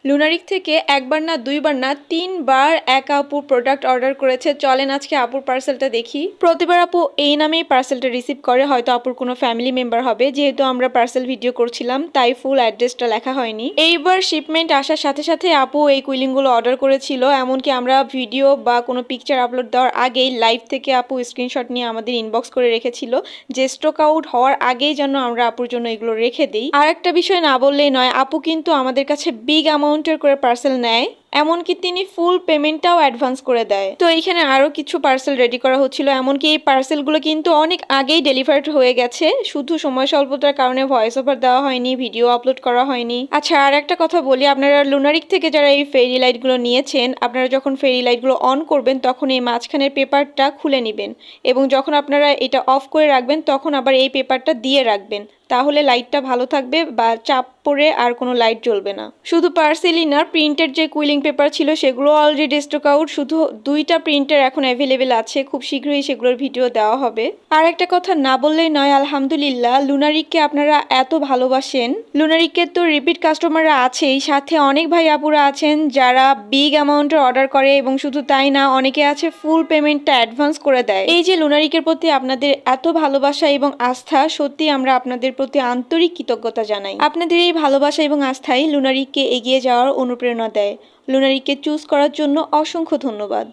লুনারিক থেকে একবার না দুইবার না তিনবার এক আপুর প্রোডাক্ট অর্ডার করেছে। চলেন আজকে আপুর পার্সেলটা দেখি। প্রতিবার আপু এই নামেই পার্সেলটা রিসিভ করে, হয়তো আপুর কোনো ফ্যামিলি মেম্বার হবে। যেহেতু আমরা পার্সেল ভিডিও করছিলাম তাই ফুল অ্যাড্রেসটা লেখা হয়নি। এইবার শিপমেন্ট আসার সাথে সাথে আপু এই কুইলিংগুলো অর্ডার করেছিল। এমনকি আমরা ভিডিও বা কোনো পিকচার আপলোড দেওয়ার আগেই লাইভ থেকে আপু স্ক্রিনশট নিয়ে আমাদের ইনবক্স করে রেখেছিল যে স্টক আউট হওয়ার আগেই যেন আমরা আপুর জন্য এগুলো রেখে দিই। আর একটা বিষয় না বললেই নয়, আপু কিন্তু আমাদের কাছে বিগ অ্যামাউন্টের করে পার্সেল নেয়, এমনকি তিনি ফুল পেমেন্টটাও অ্যাডভান্স করে দেয়। তো এইখানে আরো কিছু পার্সেল রেডি করা হচ্ছিল, এমনকি এই পার্সেলগুলো কিন্তু অনেক আগেই ডেলিভার্ড হয়ে গেছে, শুধু সময় স্বল্পতার কারণে ভয়েস ওভার দেওয়া হয়নি, ভিডিও আপলোড করা হয়নি। আচ্ছা, আর একটা কথা বলি, আপনারা লুনারিক থেকে যারা এই ফেরি লাইটগুলো নিয়েছেন, আপনারা যখন ফেরি লাইটগুলো অন করবেন তখন এই মাঝখানের পেপারটা খুলে নেবেন এবং যখন আপনারা এটা অফ করে রাখবেন তখন আবার এই পেপারটা দিয়ে রাখবেন, তাহলে লাইটটা ভালো থাকবে বা চাপ পরে আর কোনো লাইট জ্বলবে না। শুধু পার্সেলই না, প্রিন্টের যে কুইলিং পেপার ছিল সেগুলো অলরেডি স্টক আউট, শুধু 2টা প্রিন্টার এখন অ্যাভেলেবেল আছে, খুব শীঘ্রই সেগুলোর ভিডিও দেওয়া হবে। আর একটা কথা না বললেই নয়, আলহামদুলিল্লাহ লুনারিককে আপনারা এত ভালোবাসেন। লুনারিকের তো রিপিট কাস্টমাররা আছেই, সাথে অনেক ভাই আপুরা আছেন যারা বিগ অ্যামাউন্টের অর্ডার করে এবং শুধু তাই না, অনেকে আছে ফুল পেমেন্টটা অ্যাডভান্স করে দেয়। এই যে লুনারিকের প্রতি আপনাদের এত ভালোবাসা এবং আস্থা, সত্যি আমরা আপনাদের প্রতি আন্তরিক কৃতজ্ঞতা জানাই। আপনাদের এই ভালোবাসা এবং আস্থাই লুনারিককে এগিয়ে যাওয়ার অনুপ্রেরণা দেয়। লুনারিককে চুজ করার জন্য অসংখ্য ধন্যবাদ।